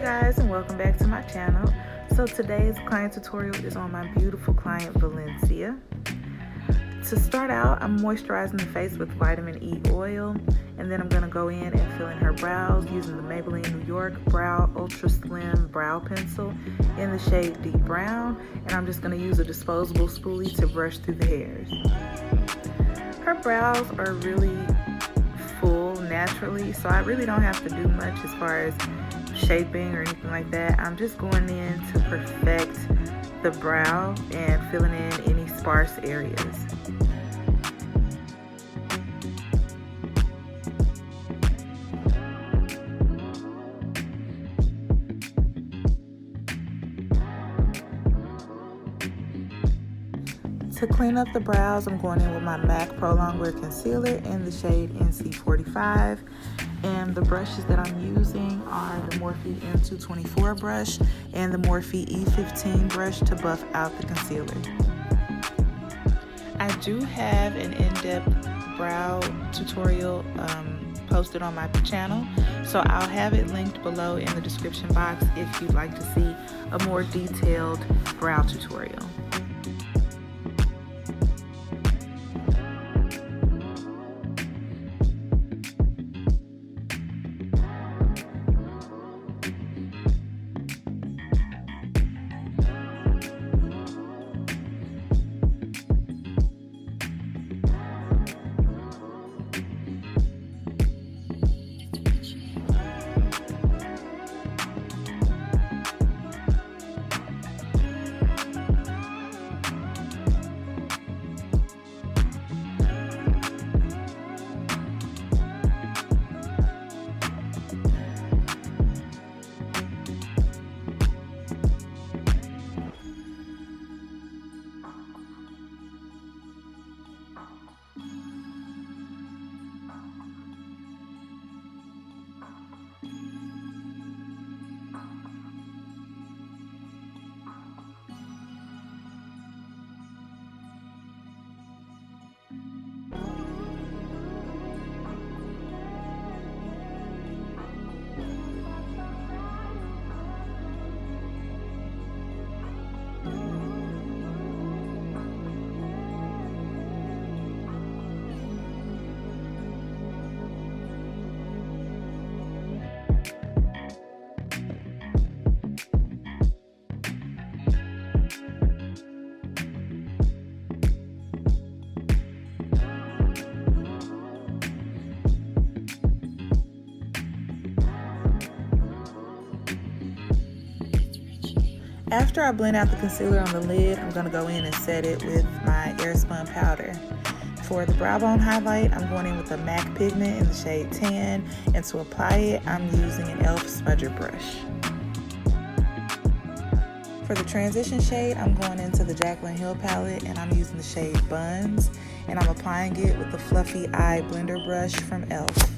guys, and welcome back to my channel. So today's client tutorial is on my beautiful client Valencia. To start out, I'm moisturizing the face with vitamin E oil, and then I'm going to go in and fill in her brows using the Maybelline New York Brow Ultra Slim Brow Pencil in the shade Deep Brown, and I'm just going to use a disposable spoolie to brush through the hairs. Her brows are really full naturally, so I really don't have to do much as far as shaping or anything like that. I'm just going in to perfect the brow and filling in any sparse areas. To clean up the brows, I'm going in with my MAC Pro Longwear Concealer in the shade NC45. And the brushes that I'm using are the Morphe M224 brush and the Morphe E15 brush to buff out the concealer. I do have an in-depth brow tutorial posted on my channel, so I'll have it linked below in the description box if you'd like to see a more detailed brow tutorial. After I blend out the concealer on the lid, I'm going to go in and set it with my Airspun powder. For the brow bone highlight, I'm going in with a MAC pigment in the shade Tan, and to apply it, I'm using an e.l.f. smudger brush. For the transition shade, I'm going into the Jaclyn Hill palette, and I'm using the shade Buns, and I'm applying it with the Fluffy Eye Blender brush from e.l.f.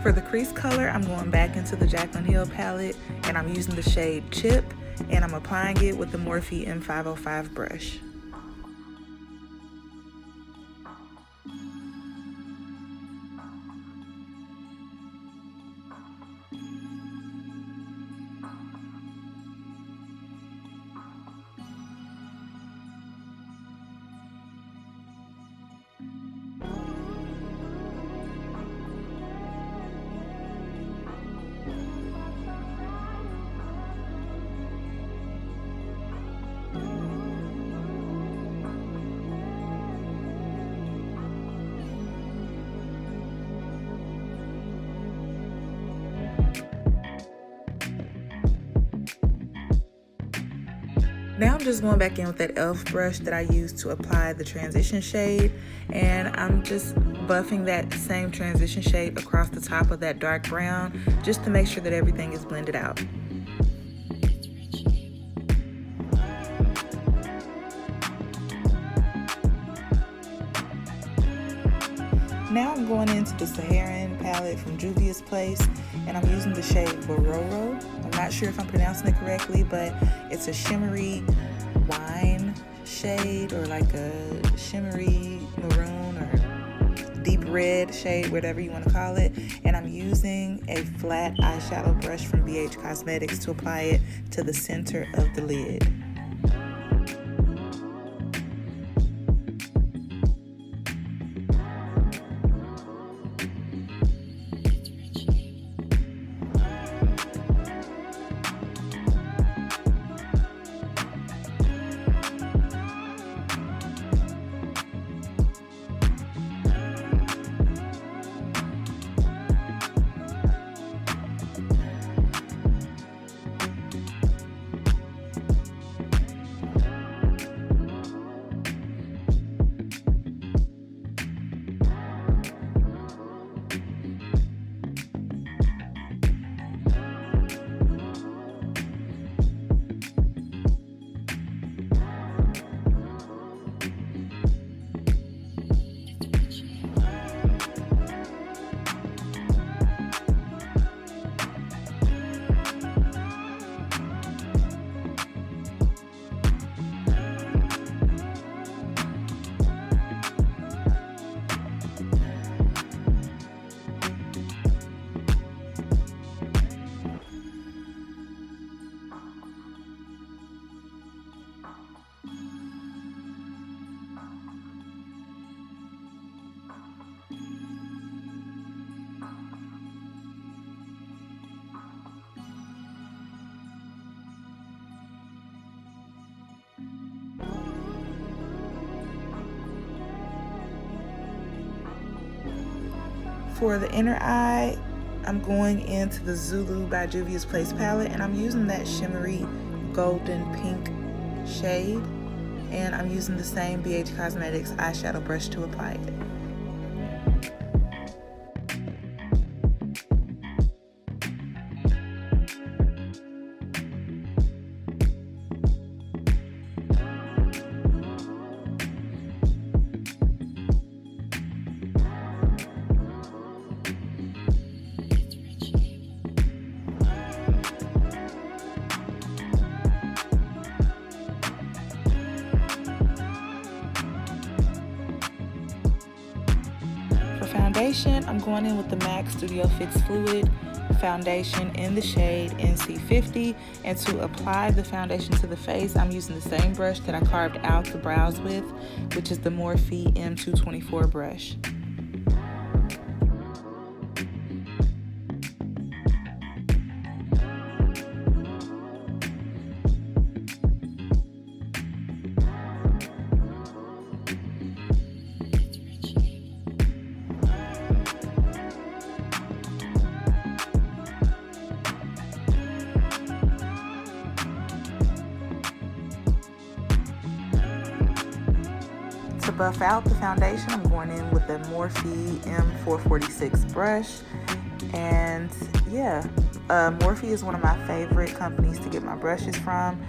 For the crease color, I'm going back into the Jaclyn Hill palette, and I'm using the shade Chip, and I'm applying it with the Morphe M505 brush. Now I'm just going back in with that e.l.f. brush that I used to apply the transition shade, and I'm just buffing that same transition shade across the top of that dark brown just to make sure that everything is blended out. Now I'm going into the Saharan palette from Juvia's Place, and I'm using the shade Bororo. I'm not sure if I'm pronouncing it correctly, but it's a shimmery wine shade, or like a shimmery maroon or deep red shade, whatever you want to call it. And I'm using a flat eyeshadow brush from BH Cosmetics to apply it to the center of the lid. For the inner eye, I'm going into the Zulu by Juvia's Place palette, and I'm using that shimmery golden pink shade, and I'm using the same BH Cosmetics eyeshadow brush to apply it. Foundation, I'm going in with the MAC Studio Fix Fluid foundation in the shade NC50, and to apply the foundation to the face, I'm using the same brush that I carved out the brows with, which is the Morphe M224 brush. To buff out the foundation, I'm going in with the Morphe M446 brush. And yeah, Morphe is one of my favorite companies to get my brushes from.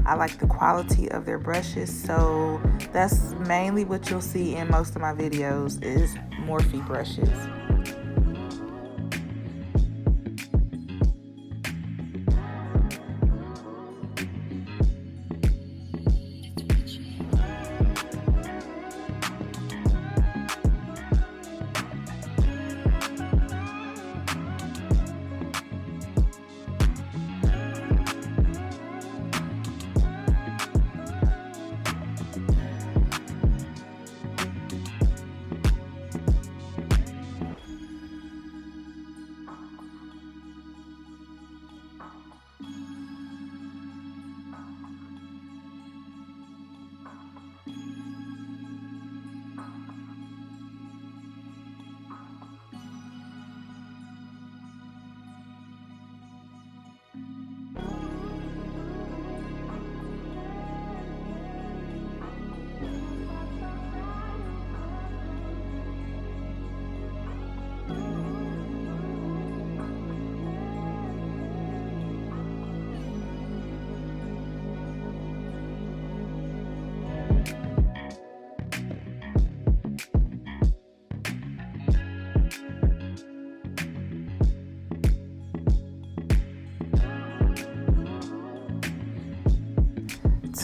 I like the quality of their brushes, so that's mainly what you'll see in most of my videos is Morphe brushes.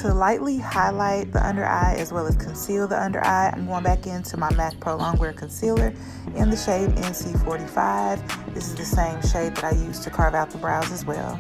To lightly highlight the under eye as well as conceal the under eye, I'm going back into my MAC Pro Longwear Concealer in the shade NC45. This is the same shade that I used to carve out the brows as well.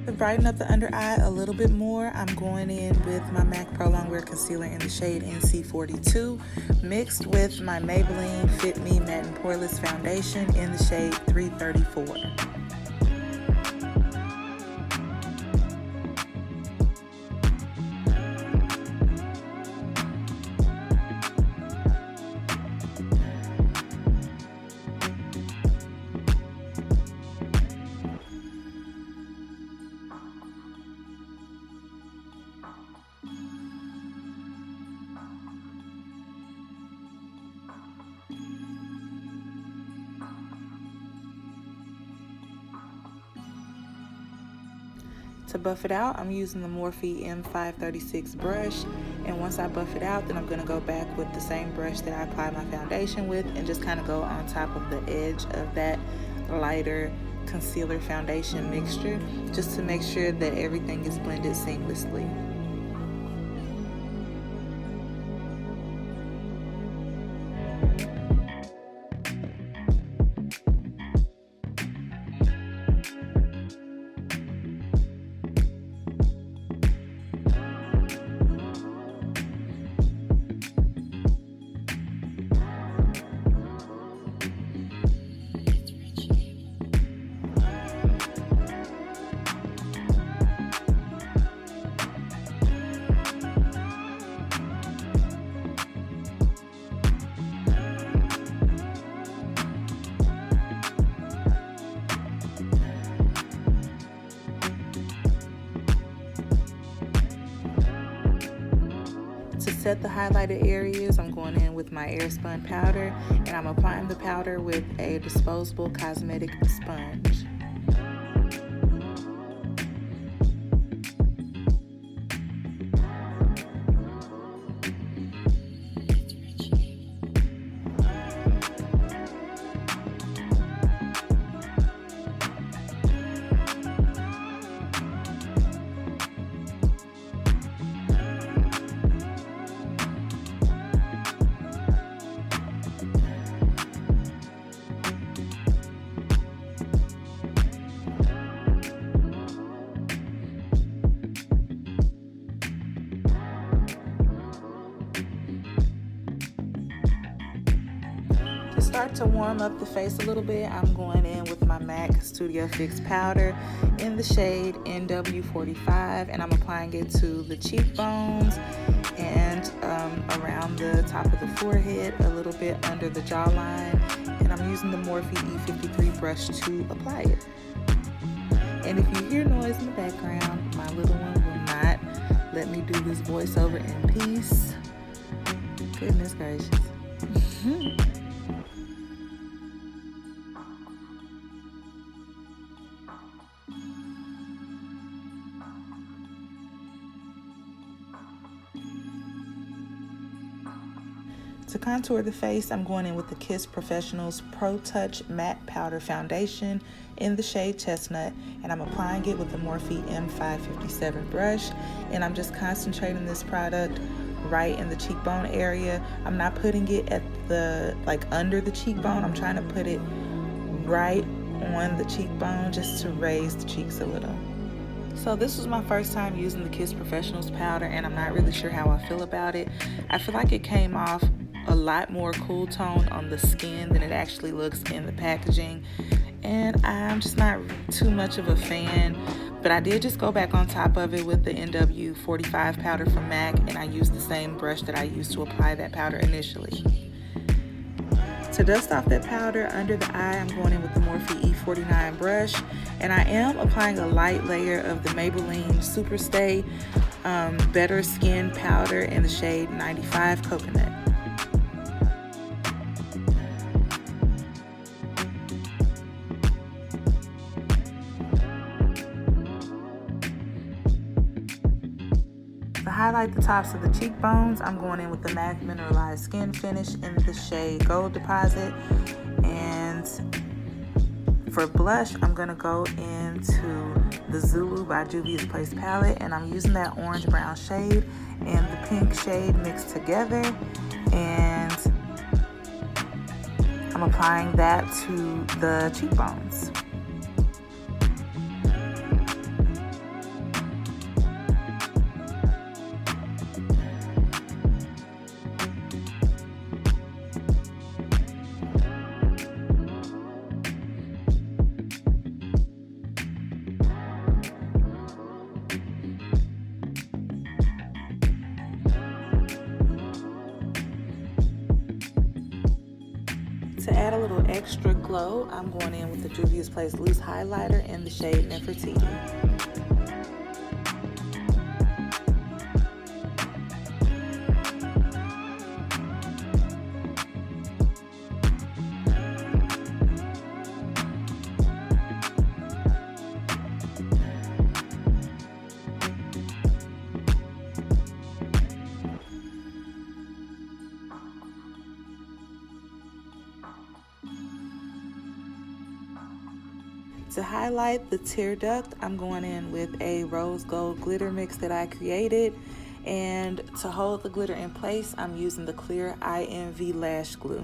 To brighten up the under eye a little bit more, I'm going in with my MAC Pro Longwear Concealer in the shade NC42, mixed with my Maybelline Fit Me Matte and Poreless Foundation in the shade 334. To buff it out, I'm using the Morphe M536 brush, and once I buff it out, then I'm going to go back with the same brush that I applied my foundation with and just kind of go on top of the edge of that lighter concealer foundation mixture, just to make sure that everything is blended seamlessly. To set the highlighted areas, I'm going in with my Airspun powder, and I'm applying the powder with a disposable cosmetic sponge. Start to warm up the face a little bit, I'm going in with my MAC Studio Fix powder in the shade NW45, and I'm applying it to the cheekbones and around the top of the forehead, a little bit under the jawline, and I'm using the Morphe E53 brush to apply it. And if you hear noise in the background, my little one will not let me do this voiceover in peace. Goodness gracious. To contour the face, I'm going in with the Kiss Professionals Pro Touch Matte Powder Foundation in the shade Chestnut, and I'm applying it with the Morphe M557 brush, and I'm just concentrating this product right in the cheekbone area. I'm not putting it at the, like, under the cheekbone. I'm trying to put it right on the cheekbone just to raise the cheeks a little. So this was my first time using the Kiss Professionals powder, and I'm not really sure how I feel about it. I feel like it came off a lot more cool tone on the skin than it actually looks in the packaging, and I'm just not too much of a fan. But I did just go back on top of it with the NW45 powder from MAC, and I used the same brush that I used to apply that powder initially. To dust off that powder under the eye, I'm going in with the Morphe E49 brush, and I am applying a light layer of the Maybelline Super Stay Better Skin powder in the shade 95 Coconut. To highlight the tops of the cheekbones, I'm going in with the MAC Mineralized Skin Finish in the shade Gold Deposit. And for blush, I'm going to go into the Zulu by Juvia's Place palette, and I'm using that orange brown shade and the pink shade mixed together, and I'm applying that to the cheekbones. To add a little extra glow, I'm going in with the Juvia's Place Loose Highlighter in the shade Nefertiti. To highlight the tear duct, I'm going in with a rose gold glitter mix that I created, and to hold the glitter in place, I'm using the clear INV lash glue.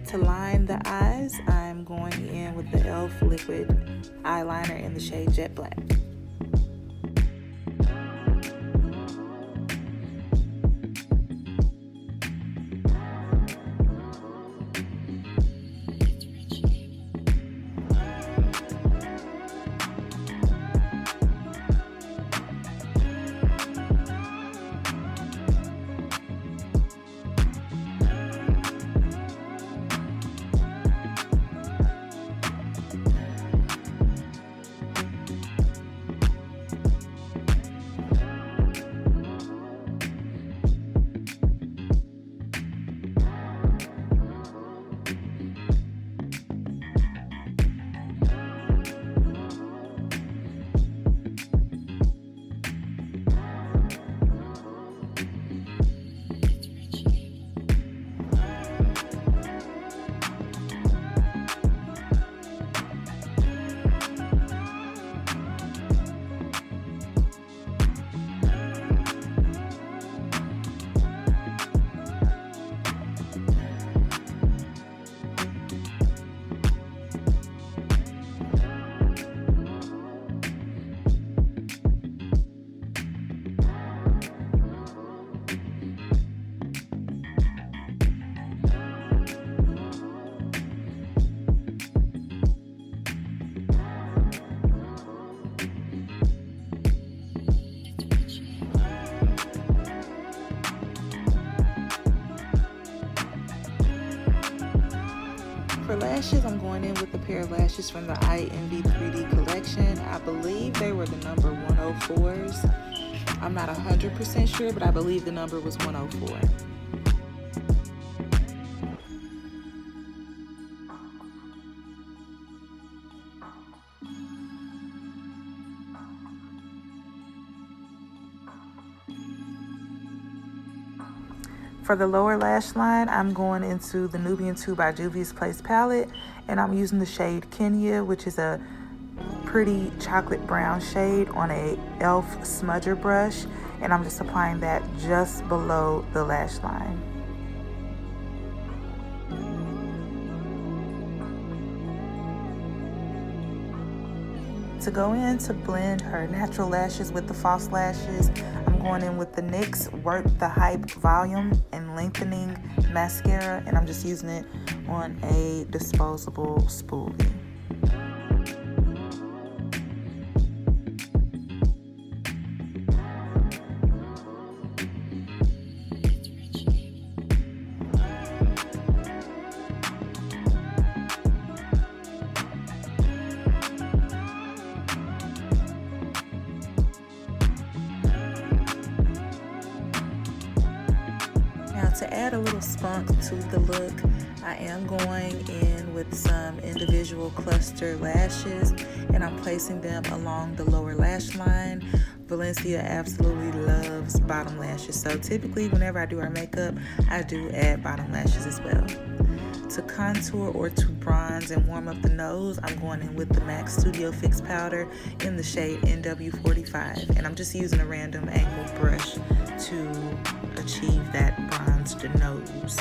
To line the eyes, I'm going in with the e.l.f. liquid eyeliner in the shade Jet Black. For lashes, I'm going in with a pair of lashes from the INV 3D collection. I believe they were the number 104s. I'm not 100% sure, but I believe the number was 104. For the lower lash line, I'm going into the Nubian 2 by Juvia's Place palette, and I'm using the shade Kenya, which is a pretty chocolate brown shade, on a e.l.f. smudger brush, and I'm just applying that just below the lash line. To go in to blend her natural lashes with the false lashes, I'm going in with the NYX Work the Hype Volume and Lengthening Mascara, and I'm just using it on a disposable spoolie. To add a little spunk to the look, I am going in with some individual cluster lashes, and I'm placing them along the lower lash line. Valencia absolutely loves bottom lashes, so typically whenever I do our makeup, I do add bottom lashes as well. To contour or to bronze and warm up the nose, I'm going in with the MAC Studio Fix powder in the shade NW45, and I'm just using a random angled brush to achieve that bronzed nose.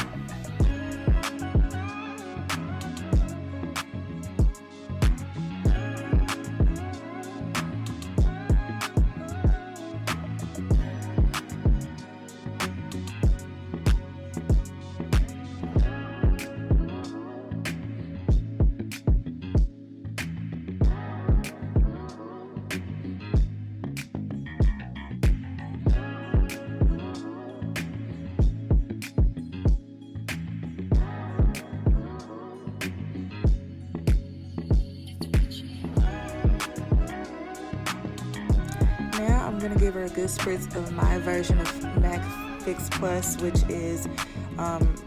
I'm going to give her a good spritz of my version of MAC Fix Plus, which is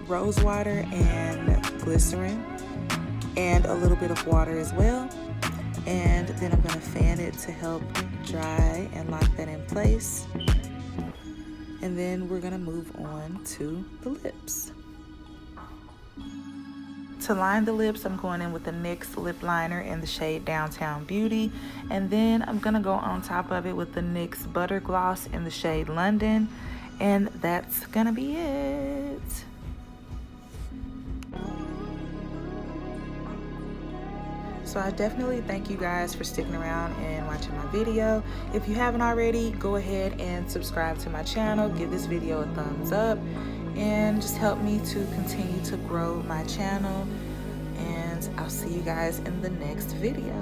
rose water and glycerin, and a little bit of water as well. And then I'm going to fan it to help dry and lock that in place. And then we're going to move on to the lips. To line the lips, I'm going in with the NYX lip liner in the shade Downtown Beauty, and then I'm gonna go on top of it with the NYX Butter Gloss in the shade London, and that's gonna be it. So I definitely thank you guys for sticking around and watching my video. If you haven't already, go ahead and subscribe to my channel, give this video a thumbs up, and just help me to continue to grow my channel. And I'll see you guys in the next video.